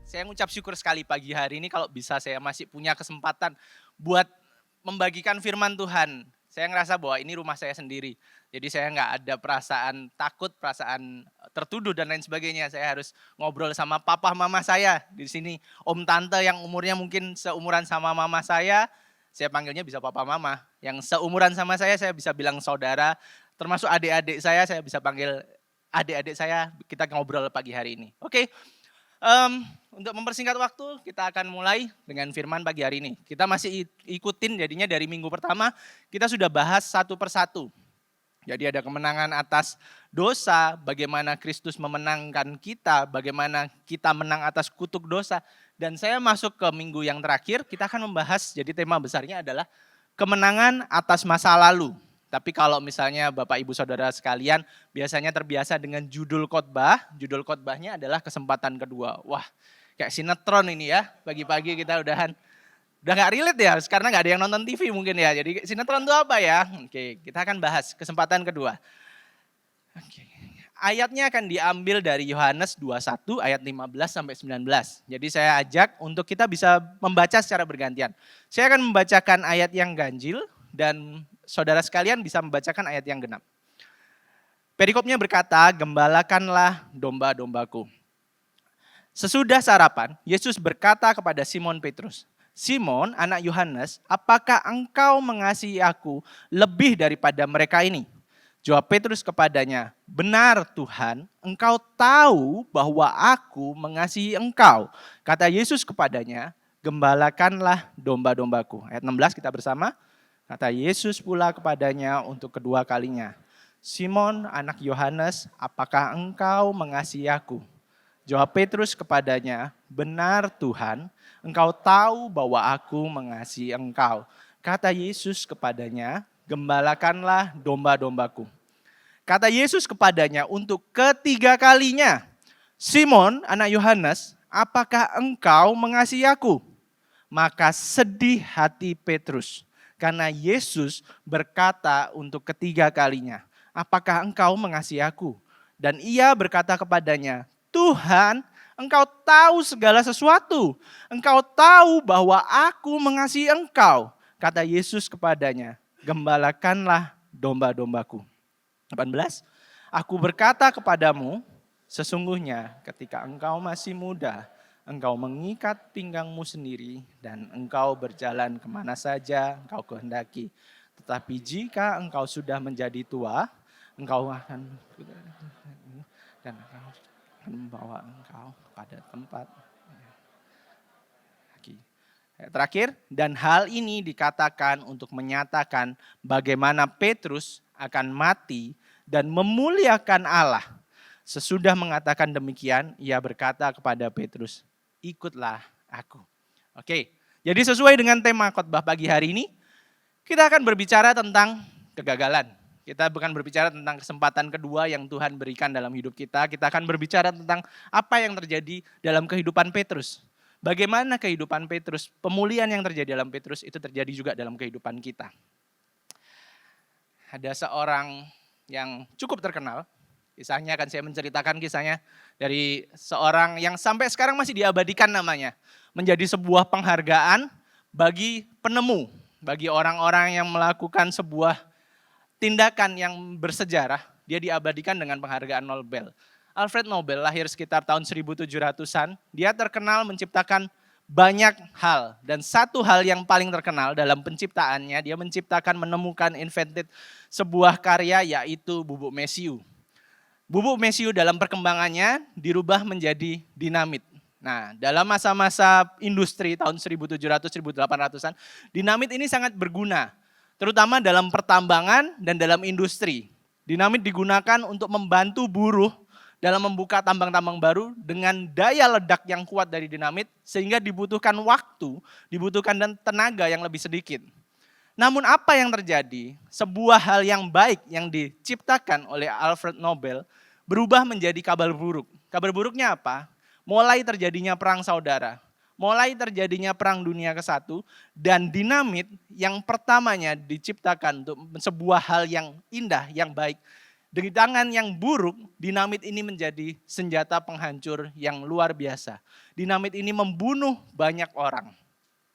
saya ngucap syukur sekali pagi hari ini kalau bisa saya masih punya kesempatan buat membagikan firman Tuhan. Saya ngerasa bahwa ini rumah saya sendiri. Jadi saya nggak ada perasaan takut, perasaan tertuduh dan lain sebagainya. Saya harus ngobrol sama papa mama saya di sini. Om tante yang umurnya mungkin seumuran sama mama saya panggilnya bisa papa mama. Yang seumuran sama saya bisa bilang saudara. Termasuk adik-adik saya bisa panggil adik-adik saya. Kita ngobrol pagi hari ini. Oke. Untuk mempersingkat waktu, kita akan mulai dengan firman pagi hari ini. Kita masih ikutin jadinya dari minggu pertama, kita sudah bahas satu persatu. Jadi ada kemenangan atas dosa, bagaimana Kristus memenangkan kita, bagaimana kita menang atas kutuk dosa. Dan saya masuk ke minggu yang terakhir, kita akan membahas, jadi tema besarnya adalah kemenangan atas masa lalu. Tapi kalau misalnya Bapak Ibu Saudara sekalian biasanya terbiasa dengan judul judul khotbahnya adalah kesempatan kedua. Wah, kayak sinetron ini ya, pagi-pagi kita udah gak relate ya, karena gak ada yang nonton TV mungkin ya. Jadi sinetron itu apa ya? Oke, kita akan bahas kesempatan kedua. Oke. Ayatnya akan diambil dari Yohanes 21 ayat 15 sampai 19. Jadi saya ajak untuk kita bisa membaca secara bergantian. Saya akan membacakan ayat yang ganjil dan saudara sekalian bisa membacakan ayat yang genap. Perikopnya berkata, gembalakanlah domba-dombaku. Sesudah sarapan, Yesus berkata kepada Simon Petrus, Simon, anak Yohanes, apakah engkau mengasihi aku lebih daripada mereka ini? Jawab Petrus kepadanya, benar Tuhan, engkau tahu bahwa aku mengasihi engkau. Kata Yesus kepadanya, gembalakanlah domba-dombaku. Ayat 16 kita bersama. Kata Yesus pula kepadanya untuk kedua kalinya, Simon anak Yohanes, apakah engkau mengasihi aku? Jawab Petrus kepadanya, benar Tuhan, engkau tahu bahwa aku mengasihi engkau. Kata Yesus kepadanya, gembalakanlah domba-dombaku. Kata Yesus kepadanya untuk ketiga kalinya, Simon anak Yohanes, apakah engkau mengasihi aku? Maka sedih hati Petrus. Karena Yesus berkata untuk ketiga kalinya, apakah engkau mengasihi aku? Dan ia berkata kepadanya, Tuhan, engkau tahu segala sesuatu. Engkau tahu bahwa aku mengasihi engkau. Kata Yesus kepadanya, gembalakanlah domba-dombaku. 18, aku berkata kepadamu, sesungguhnya ketika engkau masih muda, engkau mengikat pinggangmu sendiri dan engkau berjalan kemana saja engkau kehendaki. Tetapi jika engkau sudah menjadi tua, engkau akan dan akan membawa engkau pada tempat. Terakhir, dan hal ini dikatakan untuk menyatakan bagaimana Petrus akan mati dan memuliakan Allah. Sesudah mengatakan demikian, ia berkata kepada Petrus, ikutlah aku. Oke, jadi sesuai dengan tema khotbah pagi hari ini, kita akan berbicara tentang kegagalan. Kita bukan berbicara tentang kesempatan kedua yang Tuhan berikan dalam hidup kita. Kita akan berbicara tentang apa yang terjadi dalam kehidupan Petrus. Bagaimana kehidupan Petrus, pemulihan yang terjadi dalam Petrus itu terjadi juga dalam kehidupan kita. Ada seorang yang cukup terkenal, kisahnya akan saya menceritakan kisahnya dari seorang yang sampai sekarang masih diabadikan namanya. Menjadi sebuah penghargaan bagi penemu, bagi orang-orang yang melakukan sebuah tindakan yang bersejarah, dia diabadikan dengan penghargaan Nobel. Alfred Nobel lahir sekitar tahun 1700-an, dia terkenal menciptakan banyak hal. Dan satu hal yang paling terkenal dalam penciptaannya, dia menciptakan, menemukan, invented sebuah karya yaitu bubuk mesiu. Bubuk mesiu dalam perkembangannya dirubah menjadi dinamit. Nah, dalam masa-masa industri tahun 1700-1800-an, dinamit ini sangat berguna, terutama dalam pertambangan dan dalam industri. Dinamit digunakan untuk membantu buruh dalam membuka tambang-tambang baru dengan daya ledak yang kuat dari dinamit, sehingga dibutuhkan waktu, dibutuhkan dan tenaga yang lebih sedikit. Namun apa yang terjadi? Sebuah hal yang baik yang diciptakan oleh Alfred Nobel berubah menjadi kabar buruk. Kabar buruknya apa? Mulai terjadinya perang saudara, mulai terjadinya perang dunia ke-1, dan dinamit yang pertamanya diciptakan untuk sebuah hal yang indah, yang baik, Di tangan yang buruk, dinamit ini menjadi senjata penghancur yang luar biasa. Dinamit ini membunuh banyak orang.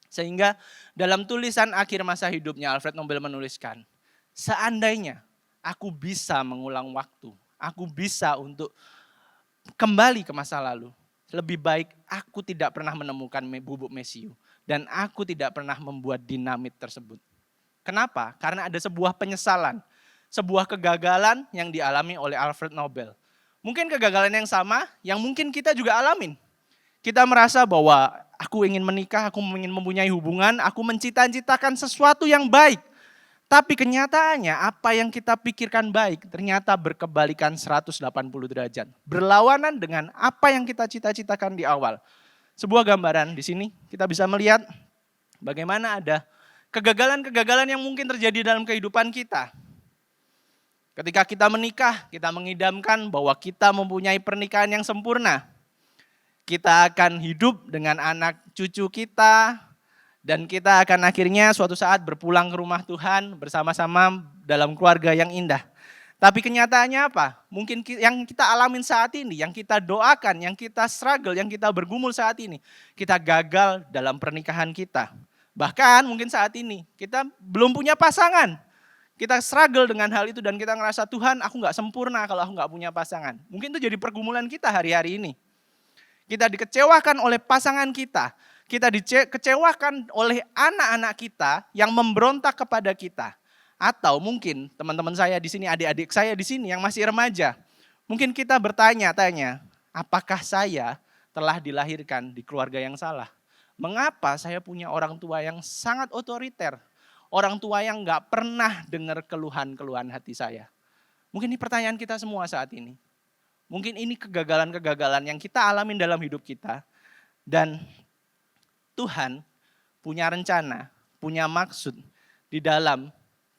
Sehingga dalam tulisan akhir masa hidupnya Alfred Nobel menuliskan, seandainya aku bisa mengulang waktu, aku bisa untuk kembali ke masa lalu, lebih baik aku tidak pernah menemukan bubuk mesiu dan aku tidak pernah membuat dinamit tersebut. Kenapa? Karena ada sebuah penyesalan, sebuah kegagalan yang dialami oleh Alfred Nobel. Mungkin kegagalan yang sama yang mungkin kita juga alamin. Kita merasa bahwa aku ingin menikah, aku ingin mempunyai hubungan, aku mencita-citakan sesuatu yang baik. Tapi kenyataannya apa yang kita pikirkan baik ternyata berkebalikan 180 derajat. Berlawanan dengan apa yang kita cita-citakan di awal. Sebuah gambaran di sini kita bisa melihat bagaimana ada kegagalan-kegagalan yang mungkin terjadi dalam kehidupan kita. Ketika kita menikah, kita mengidamkan bahwa kita mempunyai pernikahan yang sempurna. Kita akan hidup dengan anak cucu kita, dan kita akan akhirnya suatu saat berpulang ke rumah Tuhan bersama-sama dalam keluarga yang indah. Tapi kenyataannya apa? Mungkin yang kita alamin saat ini, yang kita doakan, yang kita struggle, yang kita bergumul saat ini, kita gagal dalam pernikahan kita. Bahkan mungkin saat ini kita belum punya pasangan. Kita struggle dengan hal itu dan kita ngerasa, Tuhan aku gak sempurna kalau aku gak punya pasangan. Mungkin itu jadi pergumulan kita hari-hari ini. Kita dikecewakan oleh pasangan kita. Kita dikecewakan oleh anak-anak kita yang memberontak kepada kita. Atau mungkin teman-teman saya di sini, adik-adik saya di sini yang masih remaja. Mungkin kita bertanya-tanya, apakah saya telah dilahirkan di keluarga yang salah? Mengapa saya punya orang tua yang sangat otoriter? Orang tua yang gak pernah dengar keluhan-keluhan hati saya. Mungkin ini pertanyaan kita semua saat ini. Mungkin ini kegagalan-kegagalan yang kita alamin dalam hidup kita. Dan Tuhan punya rencana, punya maksud di dalam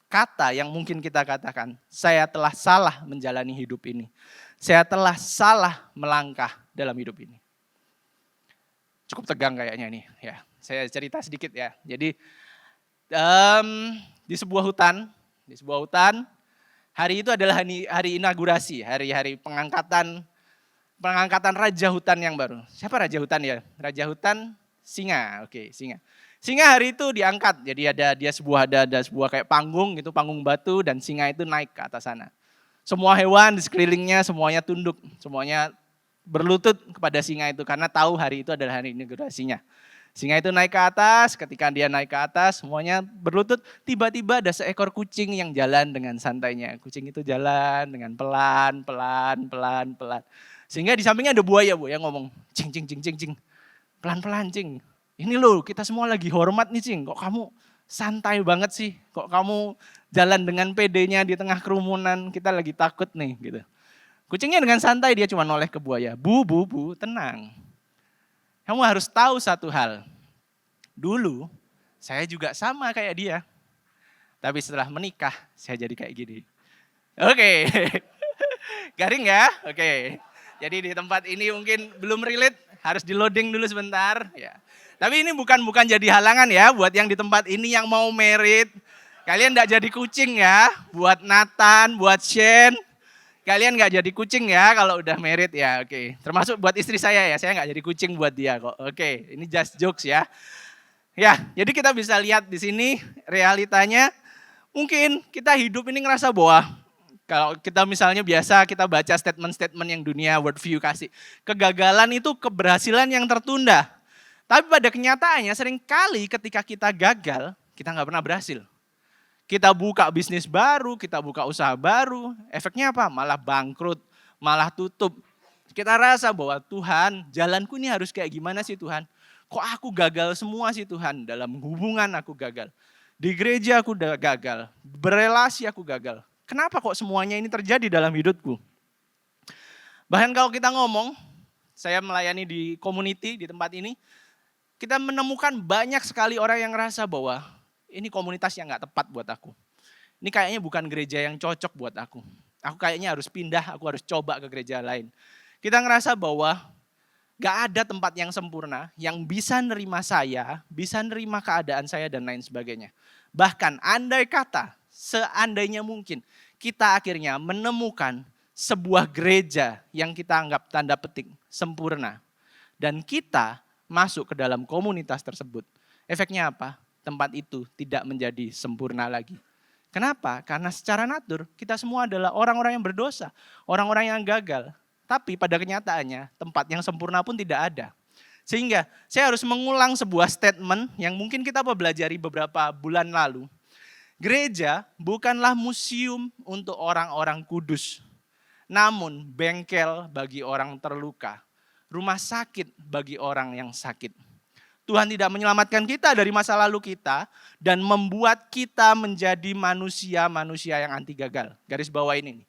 kata yang mungkin kita katakan, saya telah salah menjalani hidup ini. Saya telah salah melangkah dalam hidup ini. Cukup tegang kayaknya nih, ya. Saya cerita sedikit ya. Jadi di sebuah hutan, hari itu adalah hari inaugurasi, hari pengangkatan raja hutan yang baru. Siapa raja hutan ya? Raja hutan singa. Oke, singa. Singa hari itu diangkat. Jadi ada sebuah kayak panggung gitu, panggung batu dan singa itu naik ke atas sana. Semua hewan di sekelilingnya semuanya tunduk, semuanya berlutut kepada singa itu karena tahu hari itu adalah hari inaugurasinya. Singa itu naik ke atas, ketika dia naik ke atas semuanya berlutut, tiba-tiba ada seekor kucing yang jalan dengan santainya. Kucing itu jalan dengan pelan. Sehingga di sampingnya ada buaya ngomong, cing. Pelan-pelan cing, ini loh kita semua lagi hormat nih cing, kok kamu santai banget sih, kok kamu jalan dengan pedenya di tengah kerumunan, kita lagi takut nih gitu. Kucingnya dengan santai dia cuma noleh ke buaya, bu, tenang. Kamu harus tahu satu hal, dulu saya juga sama kayak dia, tapi setelah menikah saya jadi kayak gini. Oke. Garing ya? Oke. Jadi di tempat ini mungkin belum relate, harus di loading dulu sebentar. Ya. Tapi ini bukan jadi halangan ya buat yang di tempat ini yang mau merit. Kalian enggak jadi kucing ya, buat Nathan, buat Shane. Kalian enggak jadi kucing ya kalau udah merit ya, oke. Termasuk buat istri saya ya, saya enggak jadi kucing buat dia kok. Oke, ini just jokes ya. Ya, jadi kita bisa lihat di sini realitanya. Mungkin kita hidup ini ngerasa bahwa kalau kita misalnya biasa kita baca statement-statement yang dunia worldview kasih. Kegagalan itu keberhasilan yang tertunda. Tapi pada kenyataannya seringkali ketika kita gagal, kita nggak pernah berhasil. Kita buka bisnis baru, kita buka usaha baru, efeknya apa? Malah bangkrut, malah tutup. Kita rasa bahwa Tuhan, jalanku ini harus kayak gimana sih Tuhan? Kok aku gagal semua sih Tuhan? Dalam hubungan aku gagal. Di gereja aku udah gagal, berelasi aku gagal. Kenapa kok semuanya ini terjadi dalam hidupku? Bahkan kalau kita ngomong, saya melayani di community di tempat ini, kita menemukan banyak sekali orang yang ngerasa bahwa ini komunitas yang gak tepat buat aku. Ini kayaknya bukan gereja yang cocok buat aku. Aku kayaknya harus pindah, aku harus coba ke gereja lain. Kita ngerasa bahwa gak ada tempat yang sempurna, yang bisa nerima saya, bisa nerima keadaan saya dan lain sebagainya. Bahkan andai kata, seandainya mungkin, kita akhirnya menemukan sebuah gereja yang kita anggap tanda petik sempurna. Dan kita masuk ke dalam komunitas tersebut. Efeknya apa? Tempat itu tidak menjadi sempurna lagi. Kenapa? Karena secara natur kita semua adalah orang-orang yang berdosa, orang-orang yang gagal. Tapi pada kenyataannya tempat yang sempurna pun tidak ada. Sehingga saya harus mengulang sebuah statement yang mungkin kita pelajari beberapa bulan lalu. Gereja bukanlah museum untuk orang-orang kudus, namun bengkel bagi orang terluka, rumah sakit bagi orang yang sakit. Tuhan tidak menyelamatkan kita dari masa lalu kita dan membuat kita menjadi manusia-manusia yang anti gagal. Garis bawah ini.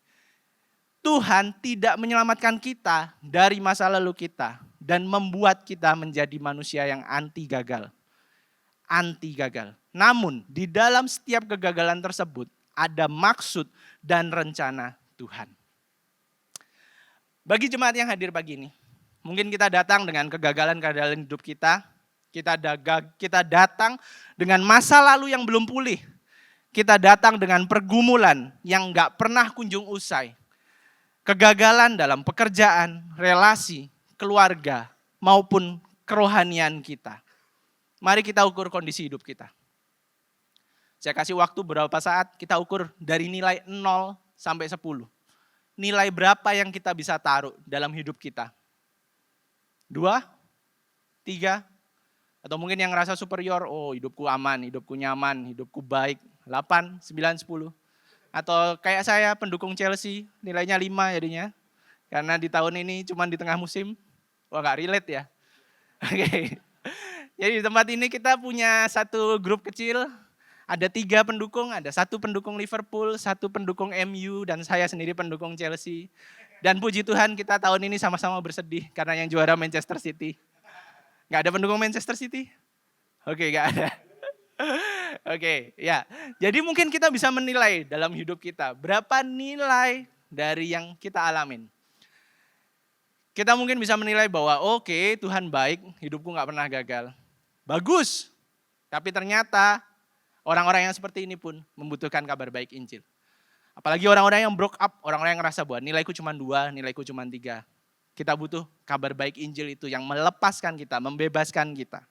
Tuhan tidak menyelamatkan kita dari masa lalu kita dan membuat kita menjadi manusia yang anti gagal. Anti gagal. Namun di dalam setiap kegagalan tersebut ada maksud dan rencana Tuhan. Bagi jemaat yang hadir pagi ini, mungkin kita datang dengan kegagalan-kegagalan hidup kita. Kita datang dengan masa lalu yang belum pulih. Kita datang dengan pergumulan yang gak pernah kunjung usai. Kegagalan dalam pekerjaan, relasi, keluarga, maupun kerohanian kita. Mari kita ukur kondisi hidup kita. Saya kasih waktu beberapa saat, kita ukur dari nilai 0 sampai 10. Nilai berapa yang kita bisa taruh dalam hidup kita? 2, 3, atau mungkin yang ngerasa superior, oh hidupku aman, hidupku nyaman, hidupku baik, 8, 9, 10. Atau kayak saya pendukung Chelsea, nilainya 5 jadinya. Karena di tahun ini cuma di tengah musim, wah gak relate ya. Oke. Jadi di tempat ini kita punya satu grup kecil, ada 3 pendukung, ada 1 pendukung Liverpool, 1 pendukung MU, dan saya sendiri pendukung Chelsea. Dan puji Tuhan kita tahun ini sama-sama bersedih karena yang juara Manchester City. Gak ada pendukung Manchester City? Oke, gak ada. Oke, ya. Jadi mungkin kita bisa menilai dalam hidup kita, berapa nilai dari yang kita alamin. Kita mungkin bisa menilai bahwa oke, Tuhan baik, hidupku gak pernah gagal. Bagus, tapi ternyata orang-orang yang seperti ini pun membutuhkan kabar baik Injil. Apalagi orang-orang yang broke up, orang-orang yang ngerasa bahwa nilaiku cuma 2, nilaiku cuma 3. Kita butuh kabar baik Injil itu yang melepaskan kita, membebaskan kita.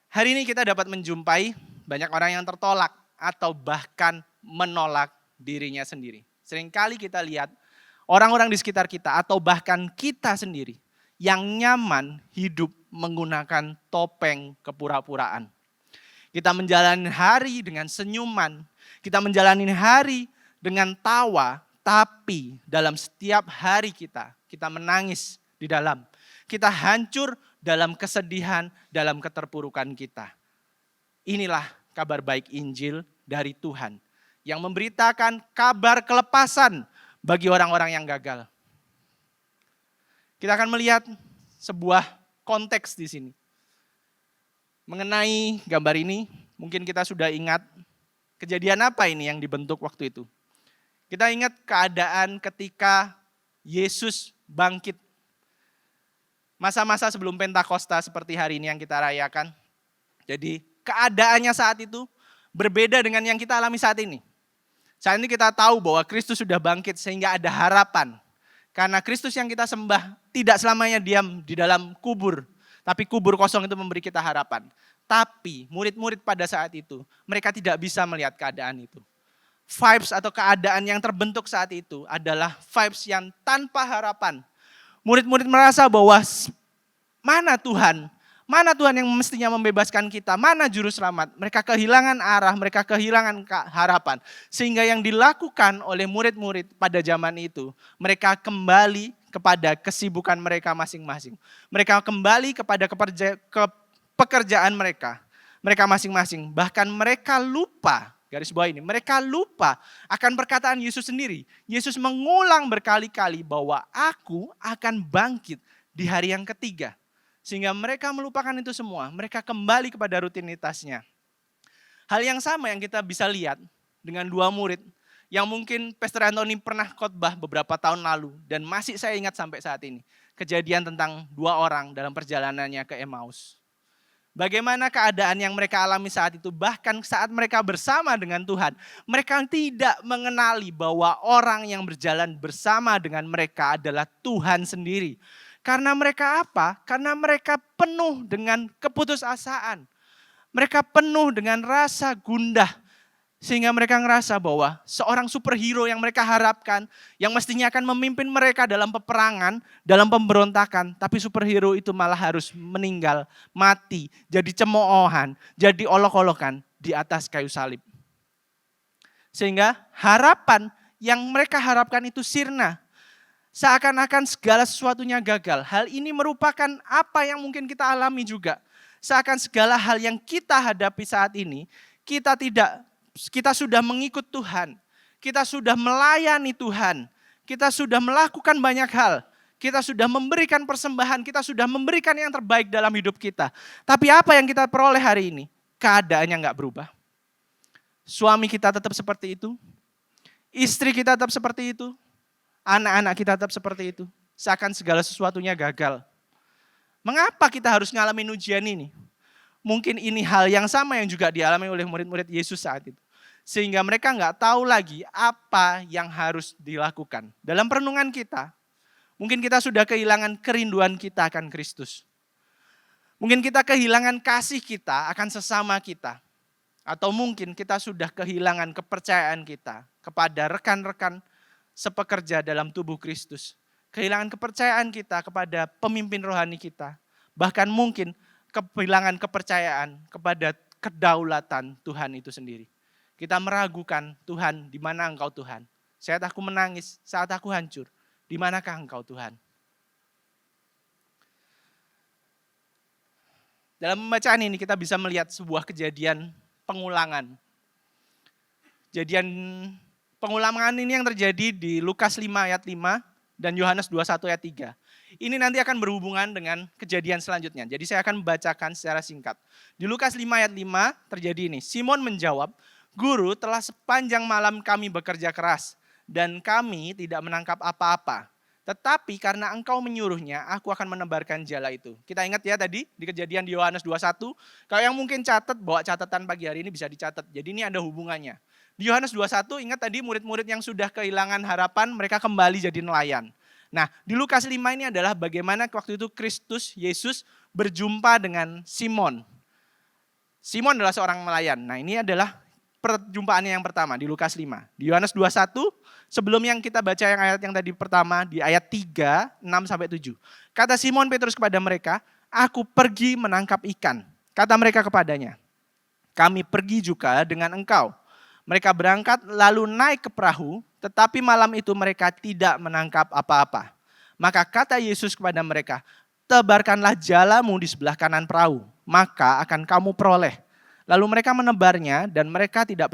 Hari ini kita dapat menjumpai banyak orang yang tertolak atau bahkan menolak dirinya sendiri. Seringkali kita lihat orang-orang di sekitar kita atau bahkan kita sendiri yang nyaman hidup menggunakan topeng kepura-puraan. Kita menjalani hari dengan senyuman, kita menjalani hari dengan tawa, tapi dalam setiap hari kita menangis di dalam. Kita hancur dalam kesedihan, dalam keterpurukan kita. Inilah kabar baik Injil dari Tuhan yang memberitakan kabar kelepasan bagi orang-orang yang gagal. Kita akan melihat sebuah konteks di sini. Mengenai gambar ini, mungkin kita sudah ingat kejadian apa ini yang dibentuk waktu itu. Kita ingat keadaan ketika Yesus bangkit. Masa-masa sebelum Pentakosta seperti hari ini yang kita rayakan. Jadi keadaannya saat itu berbeda dengan yang kita alami saat ini. Saat ini kita tahu bahwa Kristus sudah bangkit sehingga ada harapan. Karena Kristus yang kita sembah tidak selamanya diam di dalam kubur. Tapi kubur kosong itu memberi kita harapan. Tapi murid-murid pada saat itu mereka tidak bisa melihat keadaan itu. Vibes atau keadaan yang terbentuk saat itu adalah vibes yang tanpa harapan. Murid-murid merasa bahwa mana Tuhan? Mana Tuhan yang mestinya membebaskan kita? Mana juru selamat? Mereka kehilangan arah, mereka kehilangan harapan. Sehingga yang dilakukan oleh murid-murid pada zaman itu, mereka kembali kepada kesibukan mereka masing-masing. Mereka kembali kepada pekerjaan mereka. Mereka masing-masing. Bahkan mereka lupa, garis bawah ini, mereka lupa akan perkataan Yesus sendiri. Yesus mengulang berkali-kali bahwa aku akan bangkit di hari yang ketiga. Sehingga mereka melupakan itu semua. Mereka kembali kepada rutinitasnya. Hal yang sama yang kita bisa lihat dengan 2 murid. Yang mungkin Pastor Anthony pernah khotbah beberapa tahun lalu. Dan masih saya ingat sampai saat ini. Kejadian tentang 2 orang dalam perjalanannya ke Emmaus. Bagaimana keadaan yang mereka alami saat itu, bahkan saat mereka bersama dengan Tuhan, mereka tidak mengenali bahwa orang yang berjalan bersama dengan mereka adalah Tuhan sendiri. Karena mereka apa? Karena mereka penuh dengan keputusasaan. Mereka penuh dengan rasa gundah. Sehingga mereka ngerasa bahwa seorang superhero yang mereka harapkan, yang mestinya akan memimpin mereka dalam peperangan, dalam pemberontakan, tapi superhero itu malah harus meninggal, mati, jadi cemoohan, jadi olok-olokan di atas kayu salib. Sehingga harapan yang mereka harapkan itu sirna. Seakan-akan segala sesuatunya gagal. Hal ini merupakan apa yang mungkin kita alami juga. Seakan segala hal yang kita hadapi saat ini, kita sudah mengikut Tuhan, kita sudah melayani Tuhan, kita sudah melakukan banyak hal, kita sudah memberikan persembahan, kita sudah memberikan yang terbaik dalam hidup kita. Tapi apa yang kita peroleh hari ini? Keadaannya enggak berubah. Suami kita tetap seperti itu, istri kita tetap seperti itu, anak-anak kita tetap seperti itu. Seakan segala sesuatunya gagal. Mengapa kita harus ngalamin ujian ini? Mungkin ini hal yang sama yang juga dialami oleh murid-murid Yesus saat itu. Sehingga mereka nggak tahu lagi apa yang harus dilakukan. Dalam perenungan kita, mungkin kita sudah kehilangan kerinduan kita akan Kristus. Mungkin kita kehilangan kasih kita akan sesama kita. Atau mungkin kita sudah kehilangan kepercayaan kita kepada rekan-rekan sepekerja dalam tubuh Kristus. Kehilangan kepercayaan kita kepada pemimpin rohani kita. Bahkan mungkin kehilangan kepercayaan kepada kedaulatan Tuhan itu sendiri. Kita meragukan, Tuhan, di mana Engkau Tuhan? Saat aku menangis, saat aku hancur, di manakah Engkau Tuhan? Dalam pembacaan ini kita bisa melihat sebuah kejadian pengulangan. Kejadian pengulangan ini yang terjadi di Lukas 5 ayat 5 dan Yohanes 21 ayat 3. Ini nanti akan berhubungan dengan kejadian selanjutnya. Jadi saya akan membacakan secara singkat. Di Lukas 5 ayat 5 terjadi ini. Simon menjawab, Guru, telah sepanjang malam kami bekerja keras dan kami tidak menangkap apa-apa. Tetapi karena engkau menyuruhnya, aku akan menebarkan jala itu. Kita ingat ya tadi di kejadian di Yohanes 21. Kalau yang mungkin catat, bawa catatan pagi hari ini bisa dicatat. Jadi ini ada hubungannya. Di Yohanes 21 ingat tadi murid-murid yang sudah kehilangan harapan, mereka kembali jadi nelayan. Nah di Lukas 5 ini adalah bagaimana waktu itu Kristus, Yesus berjumpa dengan Simon. Simon adalah seorang nelayan. Nah ini adalah perjumpaannya yang pertama di Lukas 5. Di Yohanes 21, sebelum yang kita baca yang ayat yang tadi pertama, di ayat 3, 6-7. Kata Simon Petrus kepada mereka, aku pergi menangkap ikan. Kata mereka kepadanya, kami pergi juga dengan engkau. Mereka berangkat lalu naik ke perahu, tetapi malam itu mereka tidak menangkap apa-apa. Maka kata Yesus kepada mereka, tebarkanlah jalamu di sebelah kanan perahu, maka akan kamu peroleh. Lalu mereka menebarnya dan mereka tidak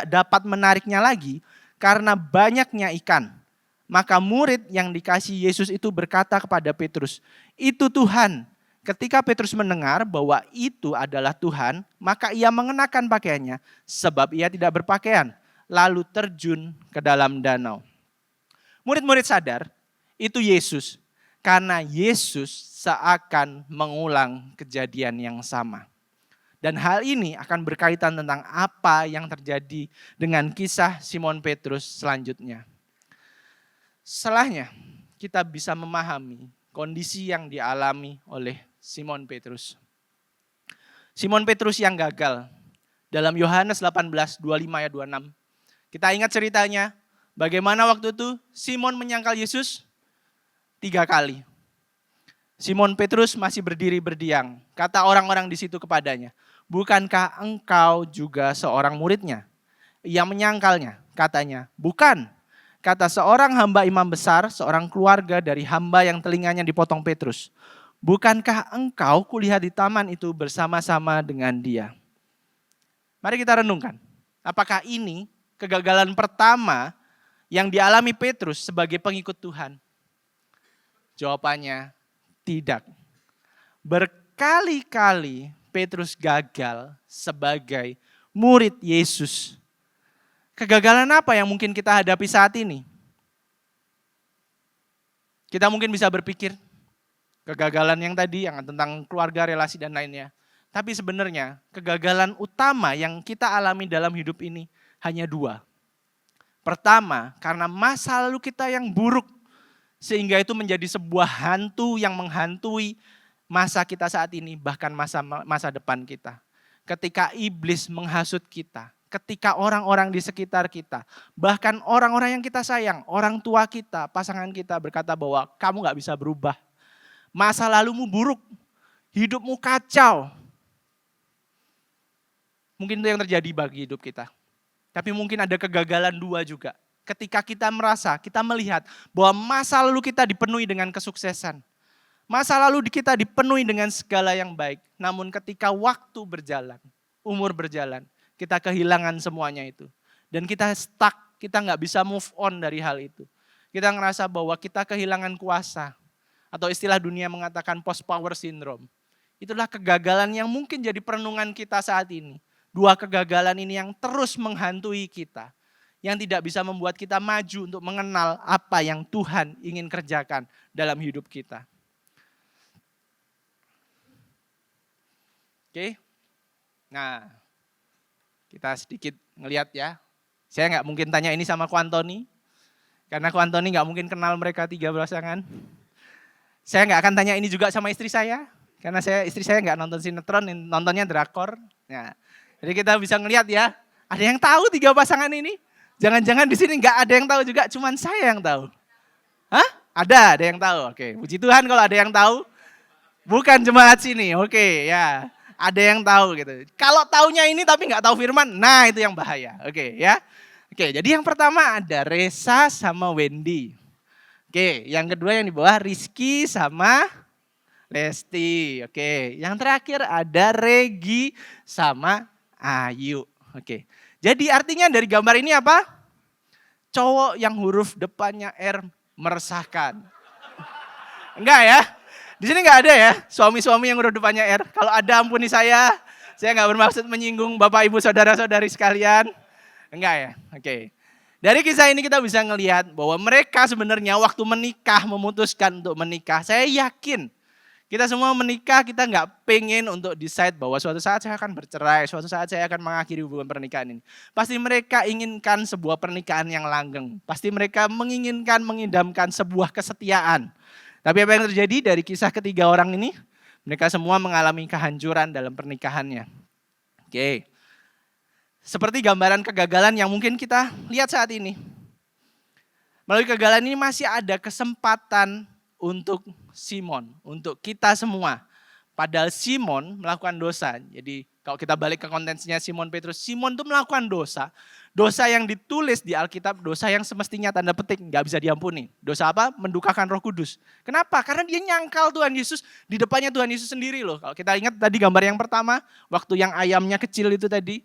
dapat menariknya lagi karena banyaknya ikan. Maka murid yang dikasih Yesus itu berkata kepada Petrus, itu Tuhan. Ketika Petrus mendengar bahwa itu adalah Tuhan, maka ia mengenakan pakaiannya sebab ia tidak berpakaian. Lalu terjun ke dalam danau. Murid-murid sadar itu Yesus. Karena Yesus seakan mengulang kejadian yang sama. Dan hal ini akan berkaitan tentang apa yang terjadi dengan kisah Simon Petrus selanjutnya. Setelahnya kita bisa memahami kondisi yang dialami oleh Simon Petrus. Simon Petrus yang gagal. Dalam Yohanes 18, 25 ayat 26. Kita ingat ceritanya. Bagaimana waktu itu Simon menyangkal Yesus 3 kali. Simon Petrus masih berdiri berdiam. Kata orang-orang di situ kepadanya, bukankah engkau juga seorang muridnya? Ia menyangkalnya, katanya, bukan. Kata seorang hamba imam besar, seorang keluarga dari hamba yang telinganya dipotong Petrus. Bukankah engkau kulihat di taman itu bersama-sama dengan dia? Mari kita renungkan. Apakah ini kegagalan pertama yang dialami Petrus sebagai pengikut Tuhan? Jawabannya tidak. Berkali-kali Petrus gagal sebagai murid Yesus. Kegagalan apa yang mungkin kita hadapi saat ini? Kita mungkin bisa berpikir, kegagalan yang tadi, yang tentang keluarga, relasi, dan lainnya. Tapi sebenarnya kegagalan utama yang kita alami dalam hidup ini hanya dua. Pertama, karena masa lalu kita yang buruk, sehingga itu menjadi sebuah hantu yang menghantui masa kita saat ini, bahkan masa depan kita. Ketika iblis menghasut kita, ketika orang-orang di sekitar kita, bahkan orang-orang yang kita sayang, orang tua kita, pasangan kita berkata bahwa kamu gak bisa berubah. Masa lalumu buruk, hidupmu kacau. Mungkin itu yang terjadi bagi hidup kita. Tapi mungkin ada kegagalan dua juga. Ketika kita merasa, kita melihat bahwa masa lalu kita dipenuhi dengan kesuksesan. Masa lalu kita dipenuhi dengan segala yang baik. Namun ketika waktu berjalan, umur berjalan, kita kehilangan semuanya itu. Dan kita stuck, kita nggak bisa move on dari hal itu. Kita ngerasa bahwa kita kehilangan kuasa. Atau istilah dunia mengatakan post power syndrome. Itulah kegagalan yang mungkin jadi perenungan kita saat ini. Dua kegagalan ini yang terus menghantui kita. Yang tidak bisa membuat kita maju untuk mengenal apa yang Tuhan ingin kerjakan dalam hidup kita. Oke, nah kita sedikit ngelihat ya. Saya nggak mungkin tanya ini sama Ko Antoni, karena Ko Antoni nggak mungkin kenal mereka tiga pasangan. Saya nggak akan tanya ini juga sama istri saya, karena istri saya nggak nonton sinetron, nontonnya drakor. Nah, jadi kita bisa ngelihat ya, ada yang tahu tiga pasangan ini? Jangan-jangan di sini nggak ada yang tahu juga, cuman saya yang tahu. Hah? Ada yang tahu. Oke, puji Tuhan kalau ada yang tahu. Bukan jemaat sini, oke ya. Ada yang tahu gitu. Kalau taunya ini tapi nggak tahu firman, nah itu yang bahaya. Oke ya. Oke, jadi yang pertama ada Resa sama Wendy. Oke, yang kedua yang di bawah Rizky sama Lesti. Oke, yang terakhir ada Regi sama Ayu. Oke, jadi artinya dari gambar ini apa? Cowok yang huruf depannya R meresahkan. Enggak ya? Di sini nggak ada ya suami-suami yang huruf depannya R. Kalau ada ampuni saya nggak bermaksud menyinggung Bapak Ibu Saudara-saudari sekalian. Enggak ya? Oke. Dari kisah ini kita bisa ngelihat bahwa mereka sebenarnya waktu menikah, memutuskan untuk menikah. Saya yakin kita semua menikah, kita nggak pengen untuk decide bahwa suatu saat saya akan bercerai, suatu saat saya akan mengakhiri hubungan pernikahan ini. Pasti mereka inginkan sebuah pernikahan yang langgeng. Pasti mereka menginginkan, mengidamkan sebuah kesetiaan. Tapi apa yang terjadi dari kisah ketiga orang ini? Mereka semua mengalami kehancuran dalam pernikahannya. Oke. Seperti gambaran kegagalan yang mungkin kita lihat saat ini. Melalui kegagalan ini masih ada kesempatan untuk Simon, untuk kita semua. Padahal Simon melakukan dosa. Jadi kalau kita balik ke kontensinya Simon Petrus, Simon itu melakukan dosa. Dosa yang ditulis di Alkitab, dosa yang semestinya tanda petik nggak bisa diampuni. Dosa apa? Mendukakan Roh Kudus. Kenapa? Karena dia nyangkal Tuhan Yesus di depannya Tuhan Yesus sendiri loh. Kalau kita ingat tadi gambar yang pertama, waktu yang ayamnya kecil itu tadi,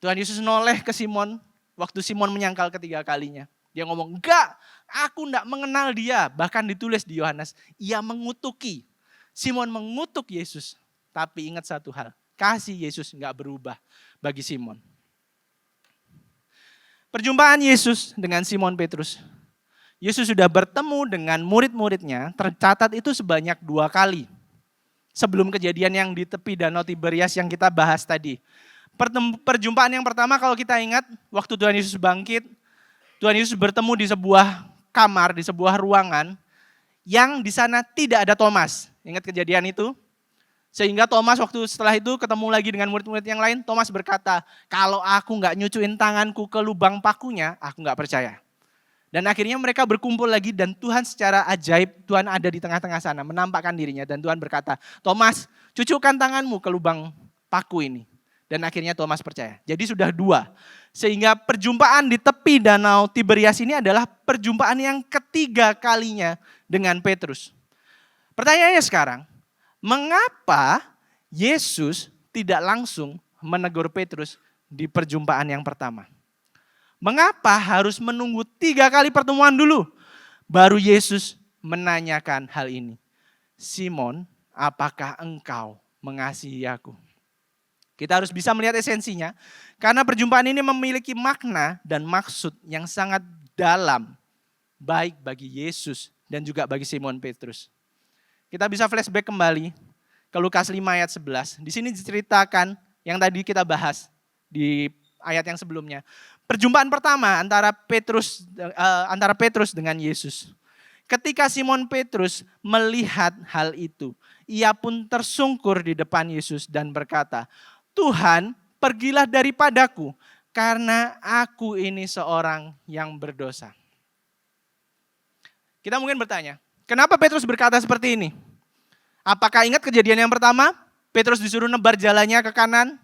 Tuhan Yesus noleh ke Simon, waktu Simon menyangkal ketiga kalinya. Dia ngomong, enggak, aku enggak mengenal dia. Bahkan ditulis di Yohanes, ia mengutuki. Simon mengutuk Yesus. Tapi ingat satu hal, kasih Yesus enggak berubah bagi Simon. Perjumpaan Yesus dengan Simon Petrus. Yesus sudah bertemu dengan murid-muridnya, tercatat itu sebanyak 2 kali. Sebelum kejadian yang di tepi Danau Tiberias yang kita bahas tadi. Perjumpaan yang pertama kalau kita ingat, waktu Tuhan Yesus bangkit, Tuhan Yesus bertemu di sebuah kamar, di sebuah ruangan, yang di sana tidak ada Thomas. Ingat kejadian itu? Sehingga Thomas waktu setelah itu ketemu lagi dengan murid-murid yang lain, Thomas berkata, kalau aku nggak nyucuin tanganku ke lubang pakunya, aku nggak percaya. Dan akhirnya mereka berkumpul lagi dan Tuhan secara ajaib, Tuhan ada di tengah-tengah sana, menampakkan dirinya. Dan Tuhan berkata, Thomas, cucukkan tanganmu ke lubang paku ini. Dan akhirnya Thomas percaya. Jadi sudah 2. Sehingga perjumpaan di tepi Danau Tiberias ini adalah perjumpaan yang ketiga kalinya dengan Petrus. Pertanyaannya sekarang, mengapa Yesus tidak langsung menegur Petrus di perjumpaan yang pertama? Mengapa harus menunggu 3 kali pertemuan dulu? Baru Yesus menanyakan hal ini. Simon, apakah engkau mengasihi aku? Kita harus bisa melihat esensinya. Karena perjumpaan ini memiliki makna dan maksud yang sangat dalam. Baik bagi Yesus dan juga bagi Simon Petrus. Kita bisa flashback kembali. ke Lukas 5 ayat 11. Di sini diceritakan yang tadi kita bahas di ayat yang sebelumnya. Perjumpaan pertama antara Petrus dengan Yesus. Ketika Simon Petrus melihat hal itu, ia pun tersungkur di depan Yesus dan berkata, "Tuhan, pergilah daripadaku, karena aku ini seorang yang berdosa." Kita mungkin bertanya, kenapa Petrus berkata seperti ini? Apakah ingat kejadian yang pertama? Petrus disuruh nebar jalannya ke kanan,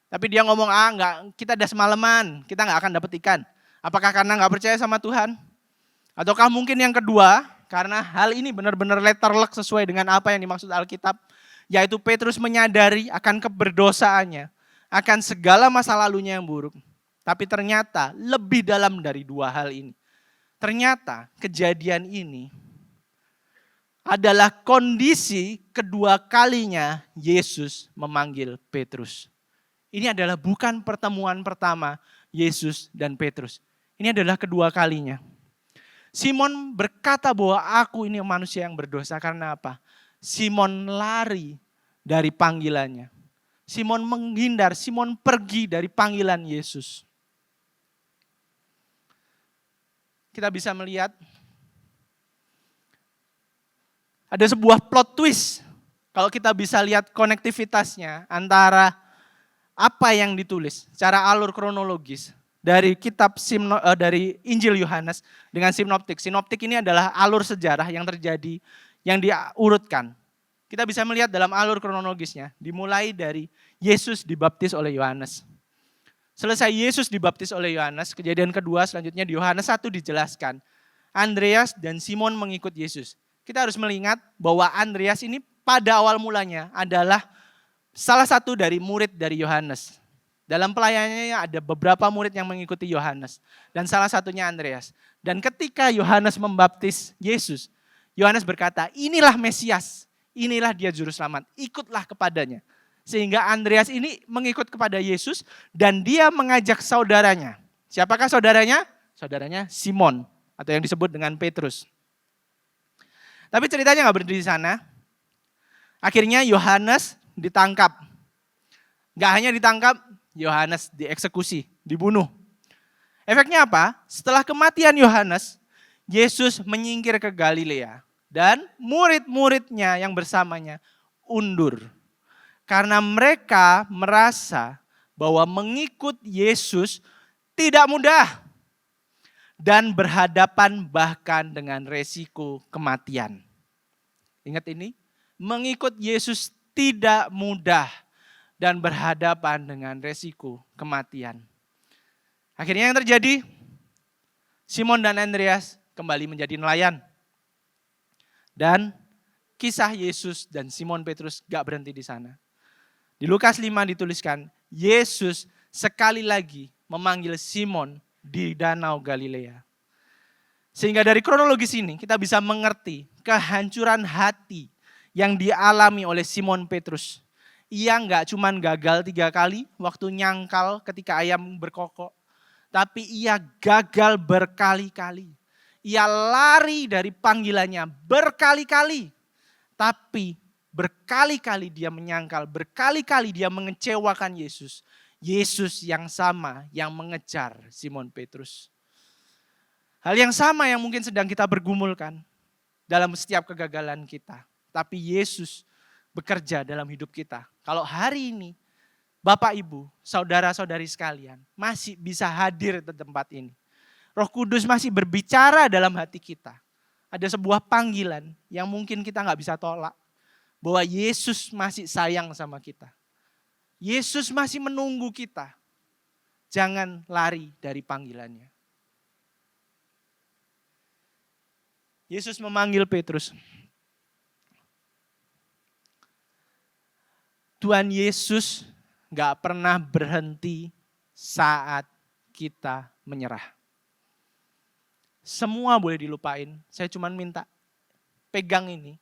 tapi dia ngomong, enggak, kita udah semalaman, kita enggak akan dapat ikan. Apakah karena enggak percaya sama Tuhan? Ataukah mungkin yang kedua, karena hal ini benar-benar letterlek sesuai dengan apa yang dimaksud Alkitab, yaitu Petrus menyadari akan keberdosaannya, akan segala masa lalunya yang buruk. Tapi ternyata lebih dalam dari dua hal ini. Ternyata kejadian ini adalah kondisi kedua kalinya Yesus memanggil Petrus. Ini adalah bukan pertemuan pertama Yesus dan Petrus. Ini adalah kedua kalinya. Simon berkata bahwa aku ini manusia yang berdosa karena apa? Simon lari dari panggilannya. Simon menghindar, Simon pergi dari panggilan Yesus. Kita bisa melihat ada sebuah plot twist kalau kita bisa lihat konektivitasnya antara apa yang ditulis secara alur kronologis dari dari Injil Yohanes dengan sinoptik. Sinoptik ini adalah alur sejarah yang terjadi yang diurutkan. Kita bisa melihat dalam alur kronologisnya dimulai dari Yesus dibaptis oleh Yohanes. Selesai Yesus dibaptis oleh Yohanes, kejadian kedua selanjutnya di Yohanes 1 dijelaskan. Andreas dan Simon mengikut Yesus. Kita harus mengingat bahwa Andreas ini pada awal mulanya adalah salah satu dari murid dari Yohanes. Dalam pelayanannya ada beberapa murid yang mengikuti Yohanes. Dan salah satunya Andreas. Dan ketika Yohanes membaptis Yesus, Yohanes berkata, inilah Mesias, inilah dia juru selamat, ikutlah kepadanya. Sehingga Andreas ini mengikut kepada Yesus dan dia mengajak saudaranya. Siapakah saudaranya? Saudaranya Simon atau yang disebut dengan Petrus. Tapi ceritanya gak berhenti di sana. Akhirnya Yohanes ditangkap. Gak hanya ditangkap, Yohanes dieksekusi, dibunuh. Efeknya apa? Setelah kematian Yohanes, Yesus menyingkir ke Galilea. Dan murid-muridnya yang bersamanya undur. Karena mereka merasa bahwa mengikut Yesus tidak mudah. Dan berhadapan bahkan dengan resiko kematian. Ingat ini, mengikut Yesus tidak mudah dan berhadapan dengan resiko kematian. Akhirnya yang terjadi, Simon dan Andreas kembali menjadi nelayan. Dan kisah Yesus dan Simon Petrus gak berhenti di sana. Di Lukas 5 dituliskan, Yesus sekali lagi memanggil Simon di Danau Galilea. Sehingga dari kronologis ini kita bisa mengerti kehancuran hati yang dialami oleh Simon Petrus. Ia enggak cuma gagal 3 kali waktu nyangkal ketika ayam berkokok. Tapi ia gagal berkali-kali. Ia lari dari panggilannya berkali-kali. Tapi berkali-kali dia menyangkal, berkali-kali dia mengecewakan Yesus. Yesus yang sama yang mengejar Simon Petrus. Hal yang sama yang mungkin sedang kita bergumulkan dalam setiap kegagalan kita. Tapi Yesus bekerja dalam hidup kita. Kalau hari ini Bapak Ibu, saudara-saudari sekalian masih bisa hadir di tempat ini. Roh Kudus masih berbicara dalam hati kita. Ada sebuah panggilan yang mungkin kita gak bisa tolak. Bahwa Yesus masih sayang sama kita. Yesus masih menunggu kita. Jangan lari dari panggilannya. Yesus memanggil Petrus. Tuhan Yesus gak pernah berhenti saat kita menyerah. Semua boleh dilupain. Saya cuma minta pegang ini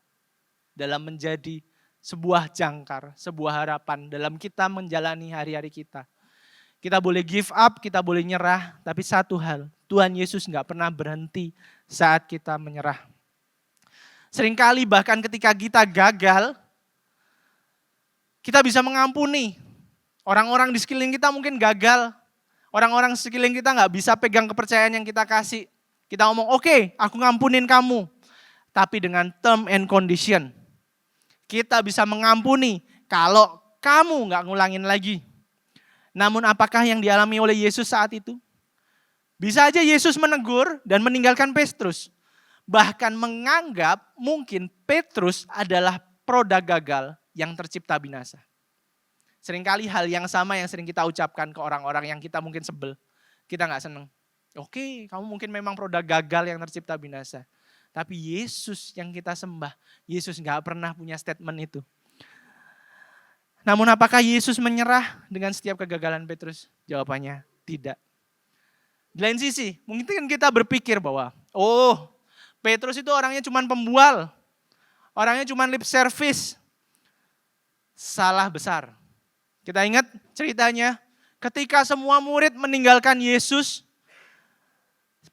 dalam menjadi sebuah jangkar, sebuah harapan dalam kita menjalani hari-hari kita. Kita boleh give up, kita boleh nyerah, tapi satu hal, Tuhan Yesus gak pernah berhenti saat kita menyerah. Seringkali bahkan ketika kita gagal, Kita bisa mengampuni. Orang-orang di sekeliling kita mungkin gagal. Orang-orang sekeliling kita nggak bisa pegang kepercayaan yang kita kasih. Kita ngomong, oke, aku ngampunin kamu. Tapi dengan term and condition. Kita bisa mengampuni kalau kamu nggak ngulangin lagi. Namun apakah yang dialami oleh Yesus saat itu? Bisa aja Yesus menegur dan meninggalkan Petrus. Bahkan menganggap mungkin Petrus adalah produk gagal yang tercipta binasa. Seringkali hal yang sama yang sering kita ucapkan ke orang-orang yang kita mungkin sebel. Kita nggak seneng. Oke, kamu mungkin memang produk gagal yang tercipta binasa. Tapi Yesus yang kita sembah, Yesus nggak pernah punya statement itu. Namun apakah Yesus menyerah dengan setiap kegagalan Petrus? Jawabannya tidak. Di lain sisi, mungkin kita berpikir bahwa, Petrus itu orangnya cuma pembual. Orangnya cuma lip service. Salah besar. Kita ingat ceritanya, ketika semua murid meninggalkan Yesus,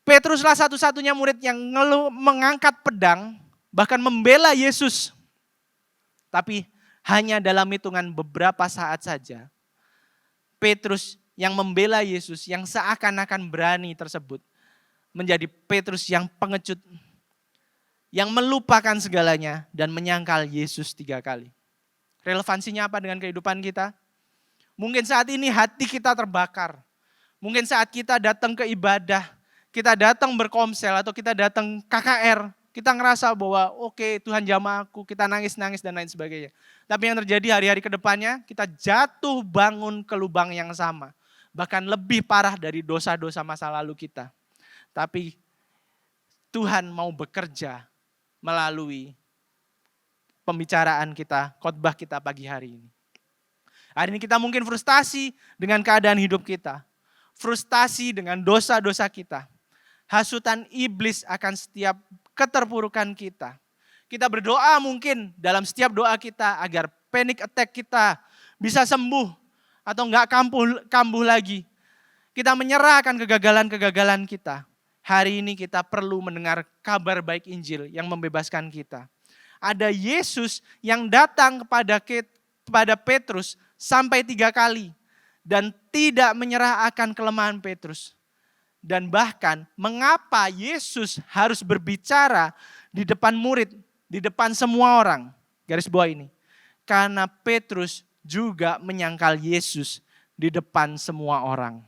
Petruslah satu-satunya murid yang mengangkat pedang, bahkan membela Yesus. Tapi hanya dalam hitungan beberapa saat saja, Petrus yang membela Yesus, yang seakan-akan berani tersebut, menjadi Petrus yang pengecut, yang melupakan segalanya dan menyangkal Yesus 3 kali. Relevansinya apa dengan kehidupan kita? Mungkin saat ini hati kita terbakar. Mungkin saat kita datang ke ibadah, kita datang berkomsel atau kita datang KKR, kita ngerasa bahwa oke, Tuhan jamah aku, kita nangis-nangis dan lain sebagainya. Tapi yang terjadi hari-hari ke depannya, kita jatuh bangun ke lubang yang sama. Bahkan lebih parah dari dosa-dosa masa lalu kita. Tapi Tuhan mau bekerja melalui pembicaraan kita, khotbah kita pagi hari ini. Hari ini kita mungkin frustasi dengan keadaan hidup kita. Frustasi dengan dosa-dosa kita. Hasutan iblis akan setiap keterpurukan kita. Kita berdoa mungkin dalam setiap doa kita agar panic attack kita bisa sembuh atau enggak kambuh lagi. Kita menyerahkan kegagalan-kegagalan kita. Hari ini kita perlu mendengar kabar baik Injil yang membebaskan kita. Ada Yesus yang datang kepada Petrus sampai 3 kali dan tidak menyerah akan kelemahan Petrus. Dan bahkan mengapa Yesus harus berbicara di depan murid, di depan semua orang. Garis bawah ini. Karena Petrus juga menyangkal Yesus di depan semua orang.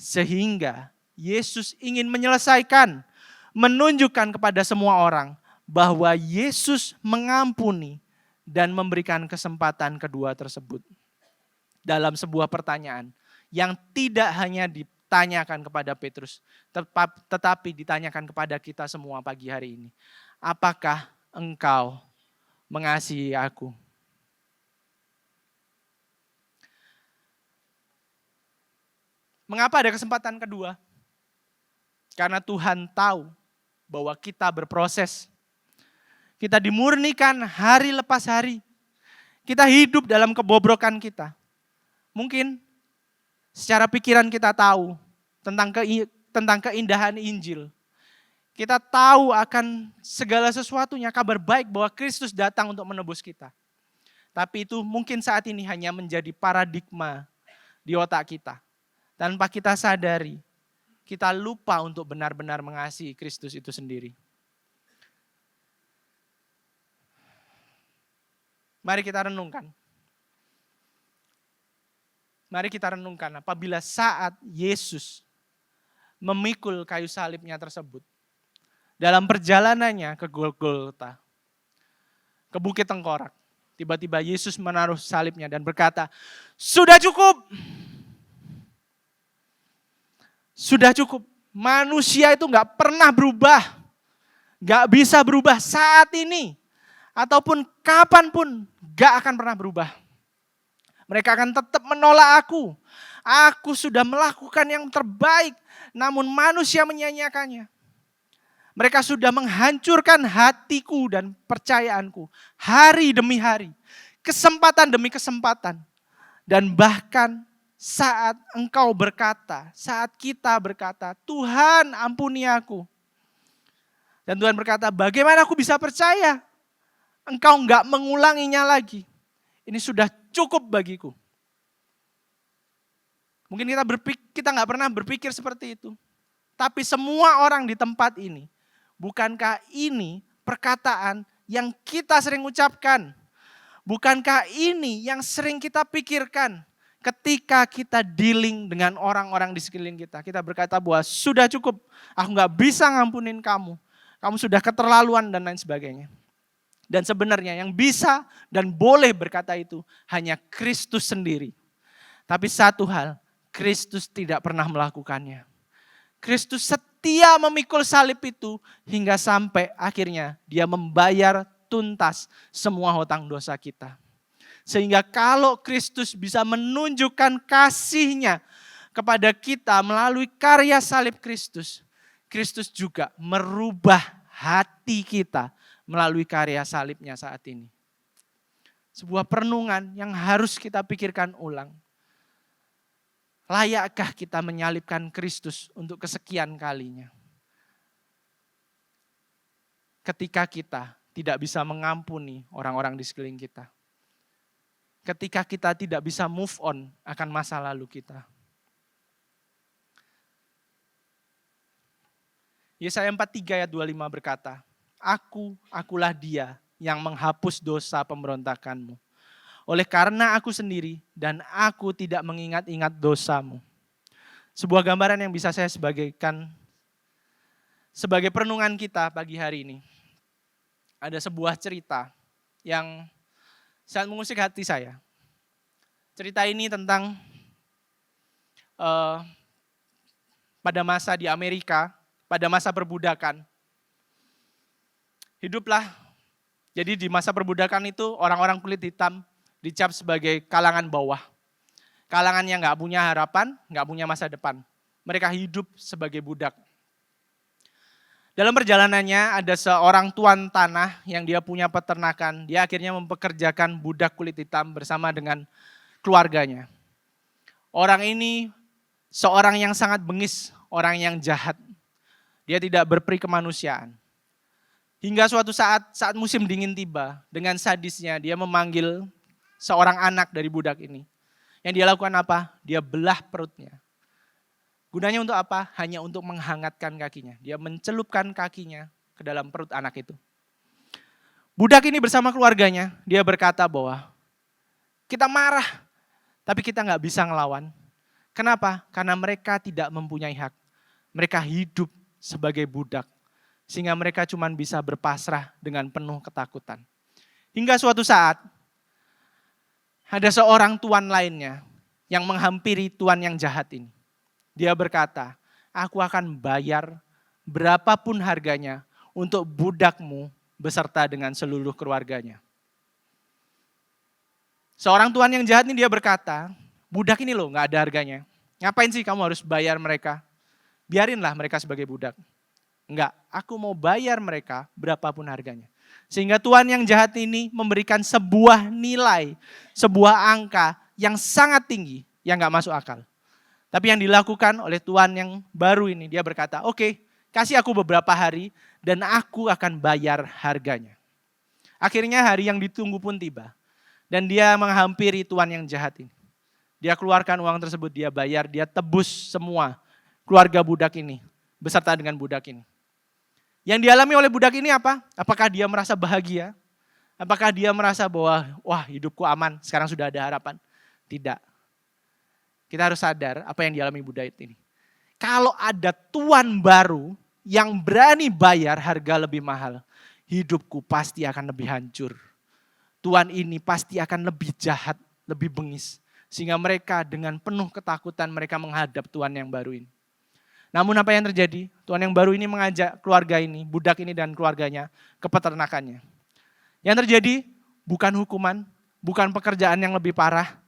Sehingga Yesus ingin menyelesaikan, menunjukkan kepada semua orang bahwa Yesus mengampuni dan memberikan kesempatan kedua tersebut. Dalam sebuah pertanyaan yang tidak hanya ditanyakan kepada Petrus, tetapi ditanyakan kepada kita semua pagi hari ini. Apakah engkau mengasihi aku? Mengapa ada kesempatan kedua? Karena Tuhan tahu bahwa kita berproses. Kita dimurnikan hari lepas hari. Kita hidup dalam kebobrokan kita. Mungkin secara pikiran kita tahu tentang keindahan Injil. Kita tahu akan segala sesuatunya, kabar baik bahwa Kristus datang untuk menebus kita. Tapi itu mungkin saat ini hanya menjadi paradigma di otak kita. Tanpa kita sadari, kita lupa untuk benar-benar mengasihi Kristus itu sendiri. Mari kita renungkan. Mari kita renungkan apabila saat Yesus memikul kayu salibnya tersebut. Dalam perjalanannya ke Golgota, ke Bukit Tengkorak. Tiba-tiba Yesus menaruh salibnya dan berkata, sudah cukup. Sudah cukup. Manusia itu gak pernah berubah. Gak bisa berubah saat ini. Ataupun kapanpun gak akan pernah berubah. Mereka akan tetap menolak aku. Aku sudah melakukan yang terbaik. Namun manusia menyanyiakannya. Mereka sudah menghancurkan hatiku dan percayaanku. Hari demi hari. Kesempatan demi kesempatan. Dan bahkan saat engkau berkata, saat kita berkata, Tuhan ampuni aku. Dan Tuhan berkata, bagaimana aku bisa percaya? Engkau enggak mengulanginya lagi. Ini sudah cukup bagiku. Mungkin kita nggak pernah berpikir seperti itu. Tapi semua orang di tempat ini, bukankah ini perkataan yang kita sering ucapkan? Bukankah ini yang sering kita pikirkan ketika kita dealing dengan orang-orang di sekeliling kita? Kita berkata bahwa sudah cukup, aku nggak bisa ngampunin kamu. Kamu sudah keterlaluan dan lain sebagainya. Dan sebenarnya yang bisa dan boleh berkata itu hanya Kristus sendiri. Tapi satu hal, Kristus tidak pernah melakukannya. Kristus setia memikul salib itu hingga sampai akhirnya dia membayar tuntas semua hutang dosa kita. Sehingga kalau Kristus bisa menunjukkan kasih-Nya kepada kita melalui karya salib Kristus, Kristus juga merubah hati kita melalui karya salib-Nya saat ini. Sebuah perenungan yang harus kita pikirkan ulang. Layakkah kita menyalibkan Kristus untuk kesekian kalinya? Ketika kita tidak bisa mengampuni orang-orang di sekeliling kita. Ketika kita tidak bisa move on akan masa lalu kita. Yesaya 43 ayat 25 berkata, Akulah dia yang menghapus dosa pemberontakanmu. Oleh karena aku sendiri dan aku tidak mengingat-ingat dosamu. Sebuah gambaran yang bisa saya sebagikan sebagai perenungan kita pagi hari ini. Ada sebuah cerita yang sangat mengusik hati saya. Cerita ini tentang pada masa di Amerika, pada masa perbudakan. Hiduplah, jadi di masa perbudakan itu orang-orang kulit hitam dicap sebagai kalangan bawah. Kalangan yang gak punya harapan, gak punya masa depan. Mereka hidup sebagai budak. Dalam perjalanannya ada seorang tuan tanah yang dia punya peternakan. Dia akhirnya mempekerjakan budak kulit hitam bersama dengan keluarganya. Orang ini seorang yang sangat bengis, orang yang jahat. Dia tidak berperi kemanusiaan. Hingga suatu saat musim dingin tiba, dengan sadisnya dia memanggil seorang anak dari budak ini. Yang dia lakukan apa? Dia belah perutnya. Gunanya untuk apa? Hanya untuk menghangatkan kakinya. Dia mencelupkan kakinya ke dalam perut anak itu. Budak ini bersama keluarganya, dia berkata bahwa kita marah, tapi kita nggak bisa ngelawan. Kenapa? Karena mereka tidak mempunyai hak. Mereka hidup sebagai budak. Sehingga mereka cuma bisa berpasrah dengan penuh ketakutan. Hingga suatu saat, ada seorang tuan lainnya yang menghampiri tuan yang jahat ini. Dia berkata, aku akan bayar berapapun harganya untuk budakmu beserta dengan seluruh keluarganya. Seorang tuan yang jahat ini dia berkata, budak ini loh gak ada harganya. Ngapain sih kamu harus bayar mereka? Biarinlah mereka sebagai budak. Enggak, aku mau bayar mereka berapapun harganya. Sehingga tuan yang jahat ini memberikan sebuah nilai, sebuah angka yang sangat tinggi, yang gak masuk akal. Tapi yang dilakukan oleh tuan yang baru ini, dia berkata, oke, kasih aku beberapa hari dan aku akan bayar harganya. Akhirnya hari yang ditunggu pun tiba. Dan dia menghampiri tuan yang jahat ini. Dia keluarkan uang tersebut, dia bayar, dia tebus semua keluarga budak ini, beserta dengan budak ini. Yang dialami oleh budak ini apa? Apakah dia merasa bahagia? Apakah dia merasa bahwa, wah hidupku aman, sekarang sudah ada harapan? Tidak. Kita harus sadar apa yang dialami budak ini. Kalau ada tuan baru yang berani bayar harga lebih mahal, hidupku pasti akan lebih hancur. Tuan ini pasti akan lebih jahat, lebih bengis. Sehingga mereka dengan penuh ketakutan mereka menghadap tuan yang baru ini. Namun apa yang terjadi? Tuan yang baru ini mengajak keluarga ini, budak ini dan keluarganya ke peternakannya. Yang terjadi bukan hukuman, bukan pekerjaan yang lebih parah,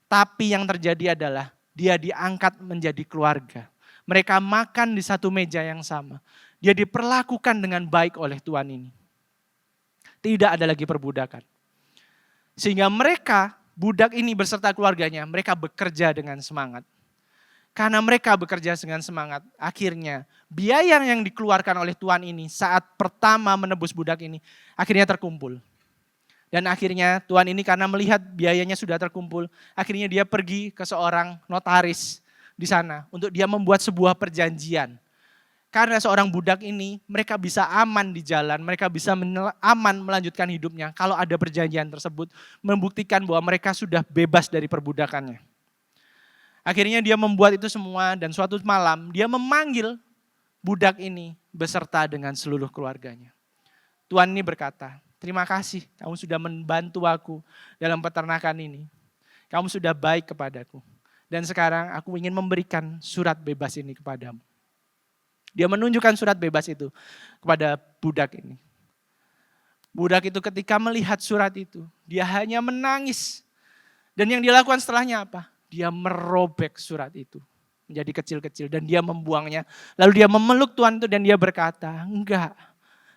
tapi yang terjadi adalah dia diangkat menjadi keluarga. Mereka makan di satu meja yang sama. Dia diperlakukan dengan baik oleh tuan ini. Tidak ada lagi perbudakan. Sehingga mereka, budak ini beserta keluarganya, mereka bekerja dengan semangat. Karena mereka bekerja dengan semangat, akhirnya biaya yang dikeluarkan oleh tuan ini saat pertama menebus budak ini, akhirnya terkumpul. Dan akhirnya Tuan ini karena melihat biayanya sudah terkumpul, akhirnya dia pergi ke seorang notaris di sana untuk dia membuat sebuah perjanjian. Karena seorang budak ini, mereka bisa aman di jalan, mereka bisa aman melanjutkan hidupnya. Kalau ada perjanjian tersebut, membuktikan bahwa mereka sudah bebas dari perbudakannya. Akhirnya dia membuat itu semua dan suatu malam dia memanggil budak ini beserta dengan seluruh keluarganya. Tuan ini berkata, terima kasih kamu sudah membantu aku dalam peternakan ini. Kamu sudah baik kepadaku. Dan sekarang aku ingin memberikan surat bebas ini kepadamu. Dia menunjukkan surat bebas itu kepada budak ini. Budak itu ketika melihat surat itu, dia hanya menangis. Dan yang dia lakukan setelahnya apa? Dia merobek surat itu menjadi kecil-kecil dan dia membuangnya. Lalu dia memeluk Tuhan itu dan dia berkata, enggak,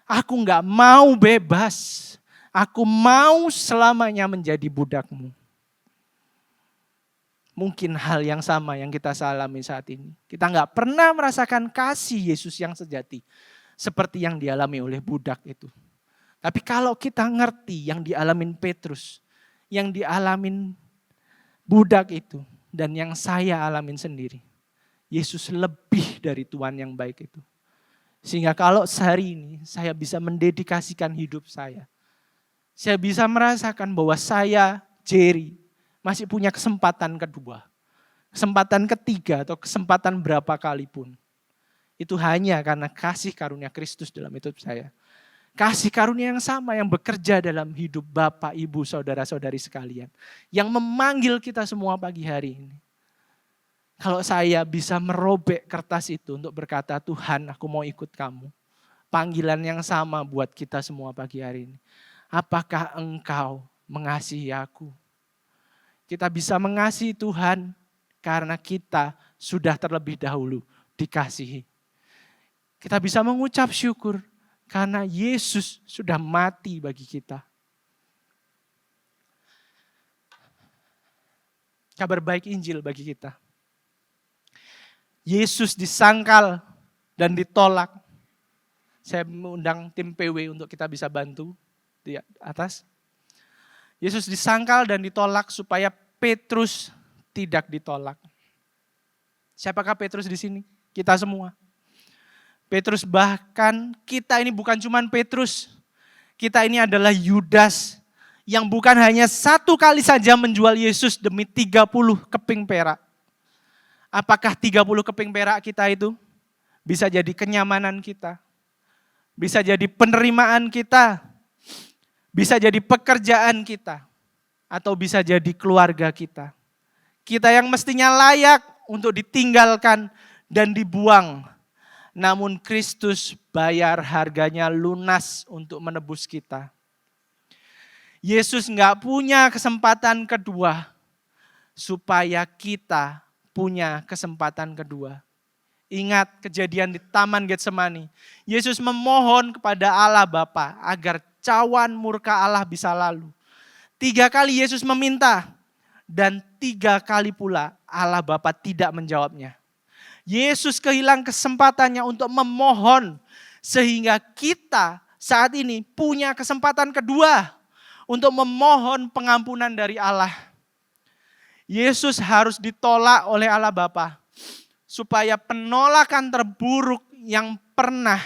aku enggak mau bebas. Aku mau selamanya menjadi budakmu. Mungkin hal yang sama yang kita alami saat ini. Kita nggak pernah merasakan kasih Yesus yang sejati. Seperti yang dialami oleh budak itu. Tapi kalau kita ngerti yang dialamin Petrus. Yang dialamin budak itu. Dan yang saya alamin sendiri. Yesus lebih dari Tuhan yang baik itu. Sehingga kalau sehari ini saya bisa mendedikasikan hidup saya. Saya bisa merasakan bahwa saya, Jerry, masih punya kesempatan kedua. Kesempatan ketiga atau kesempatan berapa kali pun. Itu hanya karena kasih karunia Kristus dalam hidup saya. Kasih karunia yang sama yang bekerja dalam hidup Bapak, Ibu, Saudara-saudari sekalian. Yang memanggil kita semua pagi hari ini. Kalau saya bisa merobek kertas itu untuk berkata, Tuhan aku mau ikut kamu. Panggilan yang sama buat kita semua pagi hari ini. Apakah engkau mengasihi aku? Kita bisa mengasihi Tuhan karena kita sudah terlebih dahulu dikasihi. Kita bisa mengucap syukur karena Yesus sudah mati bagi kita. Kabar baik Injil bagi kita. Yesus disangkal dan ditolak. Saya mengundang tim PW untuk kita bisa bantu di atas. Yesus disangkal dan ditolak supaya Petrus tidak ditolak. Siapakah Petrus di sini? Kita semua. Petrus bahkan kita ini bukan cuma Petrus. Kita ini adalah Yudas yang bukan hanya satu kali saja menjual Yesus demi 30 keping perak. Apakah 30 keping perak kita itu bisa jadi kenyamanan kita? Bisa jadi penerimaan kita? Bisa jadi pekerjaan kita atau bisa jadi keluarga kita. Kita yang mestinya layak untuk ditinggalkan dan dibuang. Namun Kristus bayar harganya lunas untuk menebus kita. Yesus gak punya kesempatan kedua supaya kita punya kesempatan kedua. Ingat kejadian di Taman Getsemani. Yesus memohon kepada Allah Bapa agar cawan murka Allah bisa lalu. 3 kali Yesus meminta dan 3 kali pula Allah Bapa tidak menjawabnya. Yesus kehilangan kesempatannya untuk memohon sehingga kita saat ini punya kesempatan kedua untuk memohon pengampunan dari Allah. Yesus harus ditolak oleh Allah Bapa supaya penolakan terburuk yang pernah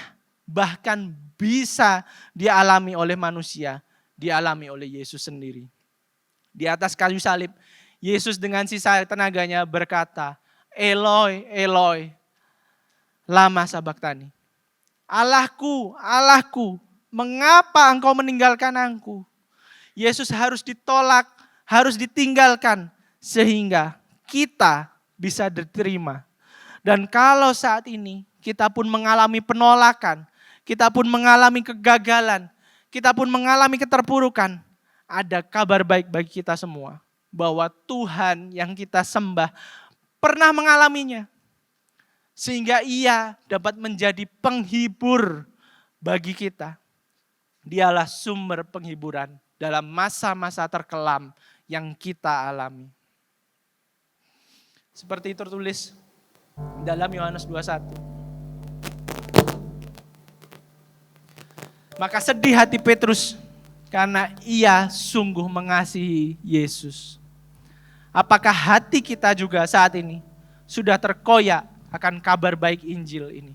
bahkan bisa dialami oleh manusia, dialami oleh Yesus sendiri. Di atas kayu salib, Yesus dengan sisa tenaganya berkata, Eloi, Eloi, lama sabachthani. Allahku, Allahku, mengapa engkau meninggalkan aku? Yesus harus ditolak, harus ditinggalkan, sehingga kita bisa diterima. Dan kalau saat ini kita pun mengalami penolakan, kita pun mengalami kegagalan, kita pun mengalami keterpurukan, ada kabar baik bagi kita semua. Bahwa Tuhan yang kita sembah pernah mengalaminya. Sehingga ia dapat menjadi penghibur bagi kita. Dialah sumber penghiburan dalam masa-masa terkelam yang kita alami. Seperti itu tertulis dalam Yohanes 21. Maka sedih hati Petrus karena ia sungguh mengasihi Yesus. Apakah hati kita juga saat ini sudah terkoyak akan kabar baik Injil ini?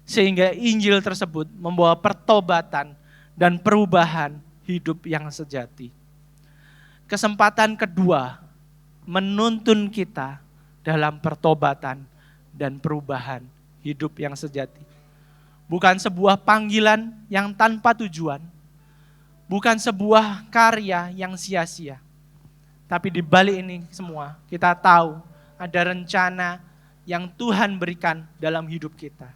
Sehingga Injil tersebut membawa pertobatan dan perubahan hidup yang sejati. Kesempatan kedua menuntun kita dalam pertobatan dan perubahan hidup yang sejati. Bukan sebuah panggilan yang tanpa tujuan, bukan sebuah karya yang sia-sia. Tapi di balik ini semua kita tahu ada rencana yang Tuhan berikan dalam hidup kita.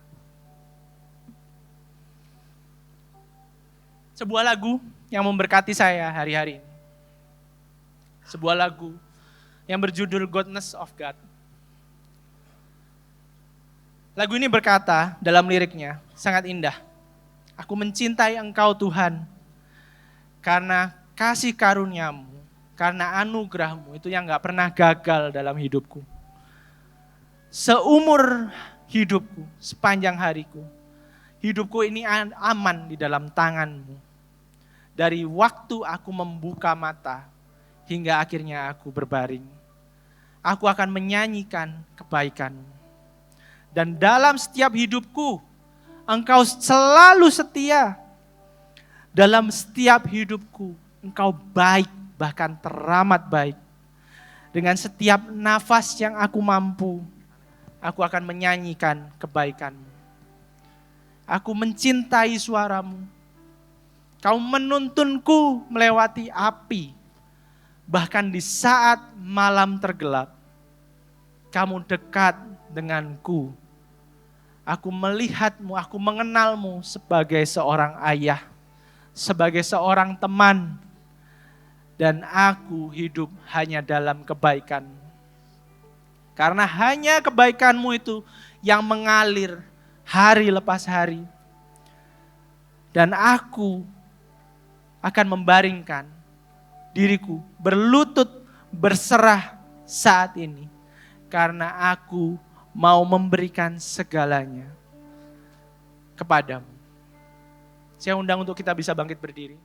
Sebuah lagu yang memberkati saya hari-hari ini. Sebuah lagu yang berjudul Goodness of God. Lagu ini berkata dalam liriknya, sangat indah. Aku mencintai Engkau Tuhan, karena kasih karuniamu, karena anugerahmu itu yang gak pernah gagal dalam hidupku. Seumur hidupku, sepanjang hariku, hidupku ini aman di dalam tanganmu. Dari waktu aku membuka mata, hingga akhirnya aku berbaring. Aku akan menyanyikan kebaikanmu. Dan dalam setiap hidupku, Engkau selalu setia. Dalam setiap hidupku, Engkau baik, bahkan teramat baik. Dengan setiap nafas yang aku mampu, aku akan menyanyikan kebaikanmu. Aku mencintai suaramu. Kau menuntunku melewati api. Bahkan di saat malam tergelap, kamu dekat denganku. Aku melihatmu, aku mengenalmu sebagai seorang ayah, sebagai seorang teman. Dan aku hidup hanya dalam kebaikan. Karena hanya kebaikanmu itu yang mengalir hari lepas hari. Dan aku akan membaringkan diriku berlutut berserah saat ini. Karena aku mau memberikan segalanya kepadamu. Saya undang untuk kita bisa bangkit berdiri.